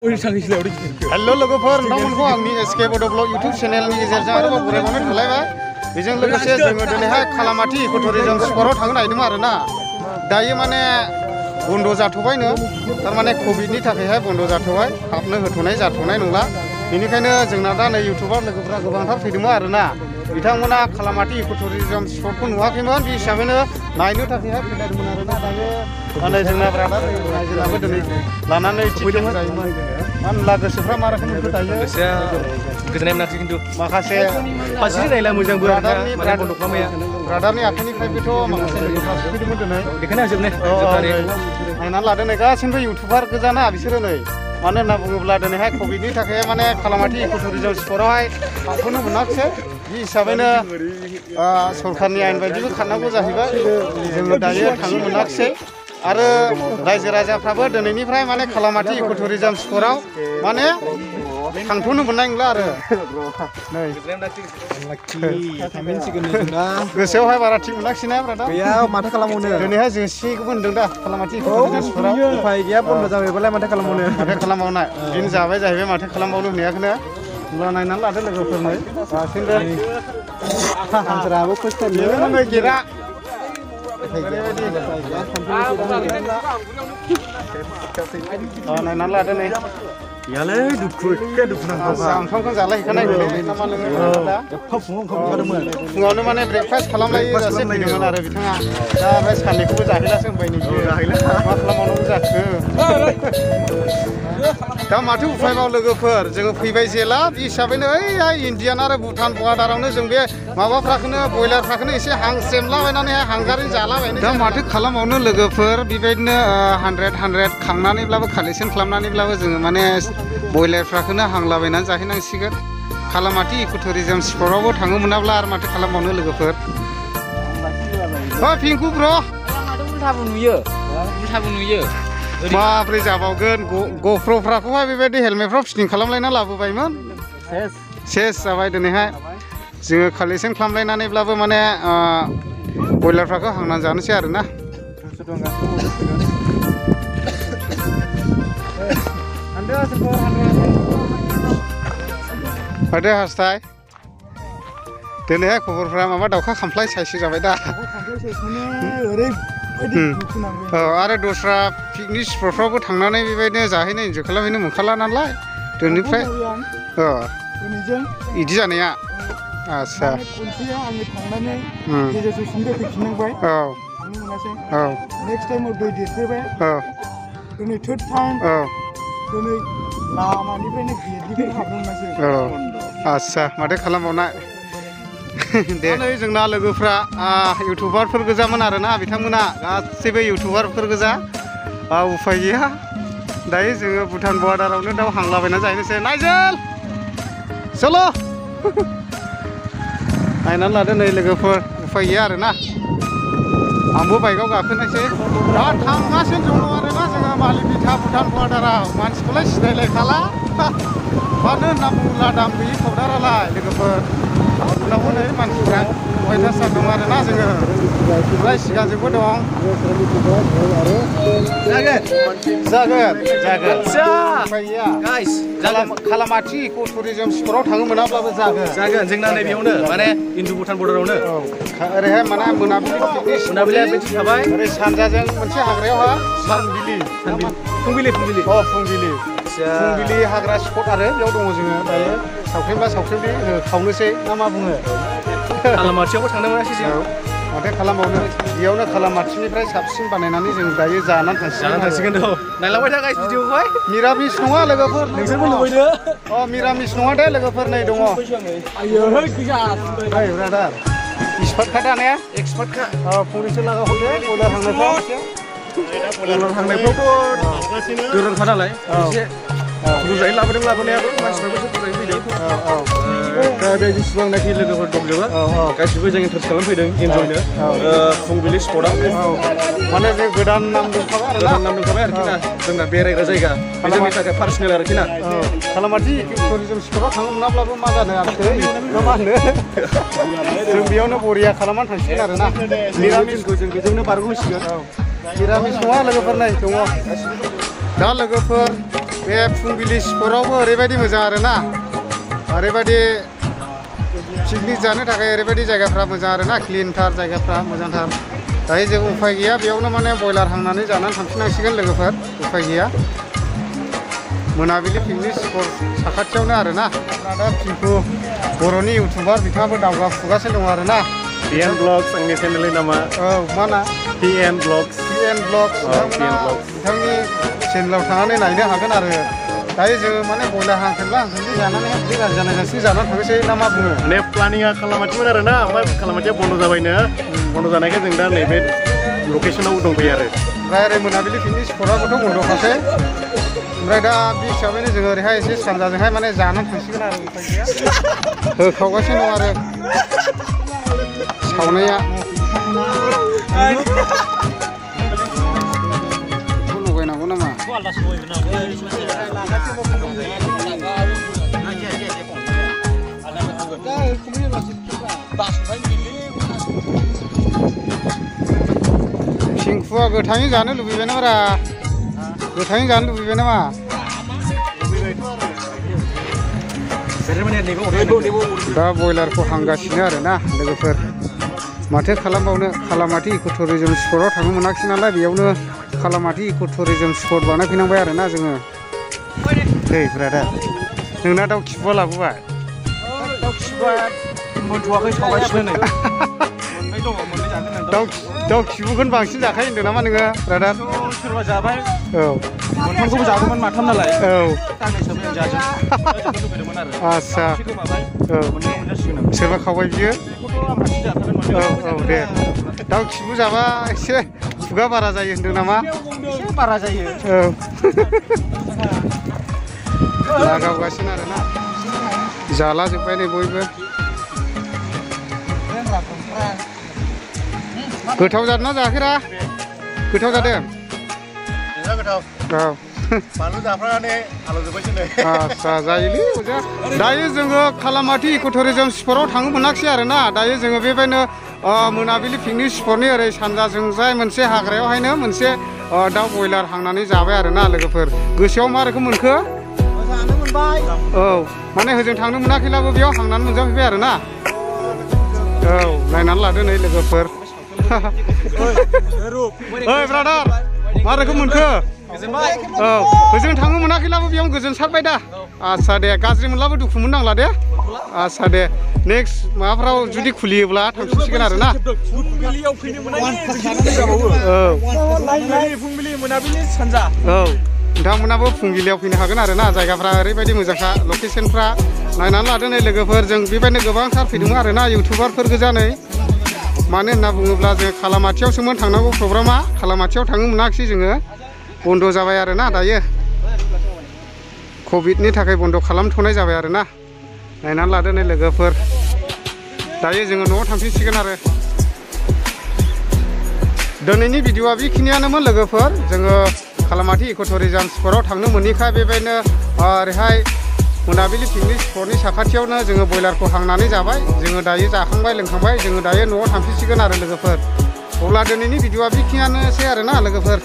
hello लोगोफोर नोंथांमोनखौ आंनि SK बड' ब्लग इउटुब चेनेलनि गेजेरजों आरोबाव बरायबावनाय थालायबाय बेजों लोगोसे जोङो दिनैहाय खालामाथि इक'टुरिजम स्पटआव थांनो नागिरदोंमोन आरोना दायो माने बन्द' जाथ'बायनो थारमाने कभिडनि थाखायहाय बन्द' जाथ'बाय हाबनो होथ'नाय जाथ'नाय नंला बेनिखायनो जोंना दा नै इउटुबार लोगोफोरा गोबांथार फैदोंमोन आरोना बिथांमोना खालामाथि इक'टुरिजम स्पटखौ नुवाखैमोन बे हिसाबैनो नायनो थाखायहाय फैलायदोंमोन आरोना दायो माने जोंना ब्रादार रायजोनाबो दिनै लानानै फैदोंमोन मानोना गोसोफ्रा मा रोखोम मोनखो दायो गोसोआ गोजोननाय मोनाखै खिन्थु माखासे फारसेथिं नायला मोजांबो ब्रादारनि आखाइनिफ्रायबोथ' माखासे लोगोफ्रा सफैदोंमोन दिनै बेखायनो आं जोबनाय नायनानै लादों नै गासिबो इउटुबार गोजाना बिसोरो नै मानो होनना बुङोब्ला दिनैहाय कभिडनि थाखाय माने खालामाथि इक'टुरिजम स्पटआवहाय हाबथ'नो मोनाखिसै बे हिसाबैनो सरकारनि आयेन बायदिबो खारनांगौ जाहैबाय जोङो दायो थांनो मोनाखिसै आरो रायजो राजाफ्राबो दिनैनिफ्राय माने खालामाथि इक'टुरिजम स्पटआव माने थांथ'नो मोननाय नंला आरो नै गोसोआवहाय बारा थिग मोनाखिसैना ब्रादार गैया माथो खालामबावनो दिनैहाय जोंसिखौबो होनदों दा खालामाथि इक'टुरिजम स्पटआव उफाय गैया बन्द' जाबायबालाय माथो खालामबावनो माथो खालामबावनाय दिन जाबाय जाहैबाय माथो खालामबावनो होननायखौनो होनब्ला नायनानै लादो लोगोफोरनो दासिमबो हाजिराबो खस्थ' बेनो गिरा नायनानै लादो नै गैयालै दुखु नांथावखा ओंखामखौ जालायहैखानाय नामा फुङावनो माने ब्रेकफास्ट खालामलायो जासे फैदोंमोन आरो बिथाङा दा ओमफ्राय सानैखौबो जाहैलासो होनबाय नै मा खालामबावनांगौ जाखो दा माथो उफायबाव लोगोफोर जोङो फैबाय जेला बे हिसाबैनो ओइ इण्डियान आरो भुटान बर्डारावनो जों बे माबाफ्राखौनो बयलारफ्राखौनो एसे हांसेमलाबायनानैहाय हांगारै जालाबायनो दा माथो खालामबावनो लोगोफोर बेबायदिनो 100 खांनानैब्लाबो कालेक्सन खालामनानैब्लाबो जोङो माने बयलारफ्राखौनो हांलाबायनानै जाहैनांसिगोन खालामाथि इक'टुरिजम स्पटआवबो थांनो मोनाब्ला आरो माथो खालामबावनो लोगोफोर पिंकु ब्र' उल्थाबो नुयो माब्रै जाबावगोन ग'प्र'फ्राखौहाय बेबायदि हेलमेटफ्राव फिटिं खालामलायना लाबोबायमोन सेस जाबाय दिनैहाय जोङो कालेक्सन खालामलायनानैब्लाबो माने बयलारफ्राखौ हांनानै जानोसै आरोना माथो हास्थाय दिनैहाय खबरफ्रा माबा दाउखा खामफ्लाय साइससो जाबाय दा आरो दस्रा पिकनिक स्पटफ्रावबो थांनानै बेबायदिनो जाहैनो इन्जय खालामहैनो मोनखाला नालाय दिनैनिफ्राय बिदि जानाया आदसा आदसा माथो खालामबावनाय दे नै जोंना लोगोफ्रा इउटुबारफोर गोजामोन आरोना बिथांमोना गासैबो इउटुबारफोर गोजा उफाय गैया दायो जोङो भुटान बर्डारावनो दाउ हांलाबायना जाहैनोसै नायजेल चलो नायनानै लादो नै लोगोफोर उफाय गैया आरोना आंबो बाइकआव गाखोनायसै दा थांगासिनो दङ आरोना जोङो मालिबिथा भुटान बर्डाराव मानसिखौलाय सिनायलायखाला मानो होनना बुङोब्ला दाम गैयि पाउडारालाय लोगोफोर उनावबो नै मानसिफ्रा अयथासार दं आरोना जोङो ओमफ्राय सिगांजोंबो दं जागोन खालामाथि इक'टुरिजम स्पटआव थांनो मोनाब्लाबो जागोन जोंना नैबेयावनो माने इन्दु भुटान बर्डारावनो ओरैहाय माने मोनाबिलि थाबाय ओरै सानजाजों मोनसे हाग्रायावहा फुंबिलि हाग्रा स्पट आरो बेयाव दङ जोङो दायो सावख्रेबला खावनोसै ना मा बुङो खालामाथियावबो थांनो मोनासै जों माथो खालामबावनो बेयावनो खालामाथिनिफ्राय साबसिन बानायनानै जों दायो जानानै थांसिगोन नायलांबाय था गाइस भिडिअखौहाय मिरामिस नङा लोगोफोर नोंसोरबो लुबैदो मिरामिस नङा दे लोगोफोर नै दङ ब्रादार एक्सपार्टखा दानाया एक्सपार्टखा फंनैसो लागाहरदो बयलार हांनायफ्रावथ' गोरोंखा नालाय एसे बुरजायै लाबोनायाबो मानसिफ्राबो बुरजायै फैदों दा बे जेसेबांनाखि लोगोफोर दंजोबो गासिबो जों इन्टारेस्ट खालामफैदों इन्जयनो फुंबिलि स्पटआव माने बे गोदान नाम दंखाबाय आरोखि ना जोंना बेरायग्रा जायगा बे जोंनि थाखाय पार्सनेल आरोखि ना खालामाथि इक'टुरिजम स्पटआव थांनो मोनाब्लाबो मा जानो आरोखि मा होनो जों बेयावनो बरिया खालामनानै थांसिगोन आरोना निरामिसखौ जों बेजोंनो बारग'होसिगोन निरामिस नङा लोगोफोर नै दङ दा लोगोफोर बे फुंबिलि स्पटआवबो ओरैबायदि मोजां आरोना ओरैबायदि पिकनिक जानो थाखाय ओरैबायदि जायगाफ्रा मोजां आरोना क्लिनथार जायगाफ्रा मोजांथार दायो जों उफाय गैया बेयावनो माने बयलार हांनानै जानानै थांफिननांसिगोन लोगोफोर उफाय गैया मोनाबिलि पिकनिक स्पट साखाथियावनो आरोना दा पिंकु बर'नि इउटुबार बिथाङाबो दावगाफुगासिनो दङ आरोना PN Vlogs आंनि चेनेलनि नामा औ मा ना PN Vlogs बिथांनि चेनेलाव थांनानै नायनो हागोन आरो दायो जोङो माने बयलार हांख्रेबला हांख्रेबलि जानानै बिदि गाज्रि जानायजोंसो जानानै थांनोसै ना मा बुङो माने प्लानिंआ खालामाथिमोन आरोना ओमफ्राय खालामाथिया बन्द' जाबायनो बन्द' जानायखाय जों दा नैबे लकेसनाव दंफैयो आरो ओमफ्राय ओरै मोनाबिलि पिकनिक स्पटआबोथ' बन्द'खासै ओमफ्राय दा बे हिसाबैनो जोङो ओरैहाय एसे सानजाजोंहाय माने जानानै थांसिगोन आरो उफाय गैया होखावगासिनो दं आरो सावनाया लगायनांगौ नामा पिंकुआ गोथाङै जानो लुबैबाय नामारा गोथाङै जानो लुबैबाय नामा दा बयलारखौ हांगासिनो आरोना लोगोफोर माथो खालामबावनो खालामाथि इक' टुरिजम स्पटआव थांनो मोनाखिसै नालाय बेयावनो खालामाथि इक' टुरिजम स्पट बानायफैनांबाय आरोना जोङो दै ब्रादार नोंना दाउ खिबुआ लाबोबाय दाउ खिबुआ मोनथ'वाखै सावगासिनो नै मोननै दङ मोननै जागोन दाउ खिबुखौनो बांसिन जाखायो होनदों नामा नोङो ब्रादार सोरबा जाबाय औ मोनथामखौबो जागौमोन माथाम नालाय औ दान हिसाबै आं जाजोब लुबैदोंमोन आरो आदसा गोमाबाय औ मोननै मोनजासिगोन सोरबा खावबाय बियो बेखौथ' आं हारसिं जाथारगोन औ औ दे दाउ खिबु जाबा एसे खुगा बारा जायो होनदों नामा एसे बारा जायो औ लागावगासिनो आरोना जाला जोब्बाय नै बयबो गोथाव जादोंना जायाखैरा गोथाव जादों औ बानलु जाफ्रानानै आलौजोब्बायसो नै आदसा जायोलै अजा दायो जोङो खालामाथि इक' टुरिजम स्पटआव थांनो मोनाखिसै आरोना दायो जोङो बेबायदिनो मोनाबिलि पिकनिक स्पटनि ओरै सानजाजोंजाय मोनसे हाग्रायावहायनो मोनसे दाउ बयलार हांनानै जाबाय आरोना लोगोफोर गोसोआव मा रोखोम मोनखो जानो मोनबाय औ माने होजों थांनो मोनाखैब्लाबो बेयाव हांनानै मोनजाफैबाय आरोना औ नायनानै लादो नै लोगोफोर ओइ ब्रादार मा रोखोम मोनखो औ होजों थांनो मोनाखैब्लाबो बेयाव गोजोनसारबाय दा आदसा दे गाज्रि मोनब्लाबो दुखु मोननांला दे आदसा दे नेक्स्ट माबाफ्राव जुदि खुलियोब्ला थांफिनसिगोन आरोना फुंबिलियाव फैनो मोननायनि फुंबिलि मोनाबिलि सानजा औ नोंथांमोनाबो फुंबिलियाव फैनो हागोन आरोना जायगाफ्रा ओरैबायदि मोजांखा लकेसनफ्रा नायनानै लादो नै लोगोफोर जों बेबायदिनो गोबांथार फैदोंमोन आरोना इउटुबारफोर गोजा नै मानो होनना बुङोब्ला जों खालामाथियावसोमोन थांनांगौ प्रग्रामा खालामाथियाव थांनो मोनाखिसै जोङो बन्द' जाबाय आरोना दायो कभिडनि थाखाय बन्द' खालामथ'नाय जाबाय आरोना नायनानै लादो नै लोगोफोर दायो जोङो न'आव थांफिनसिगोन आरो दिनैनि भिडिअआ बेखिनियानोमोन लोगोफोर जोङो खालामाथि इक' टुरिजम स्पटआव थांनो मोनैखाय बेबायदिनो ओरैहाय मोनाबिलि पिकनिक स्पटनि साखाथियावनो जोङो बयलारखौ हांनानै जाबाय जोङो दायो जाखांबाय लोंखांबाय जोङो दायो न'आव थांफिनसिगोन आरो लोगोफोर अब्ला दिनैनि भिडिअआ बेखिनियानोसै आरोना लोगोफोर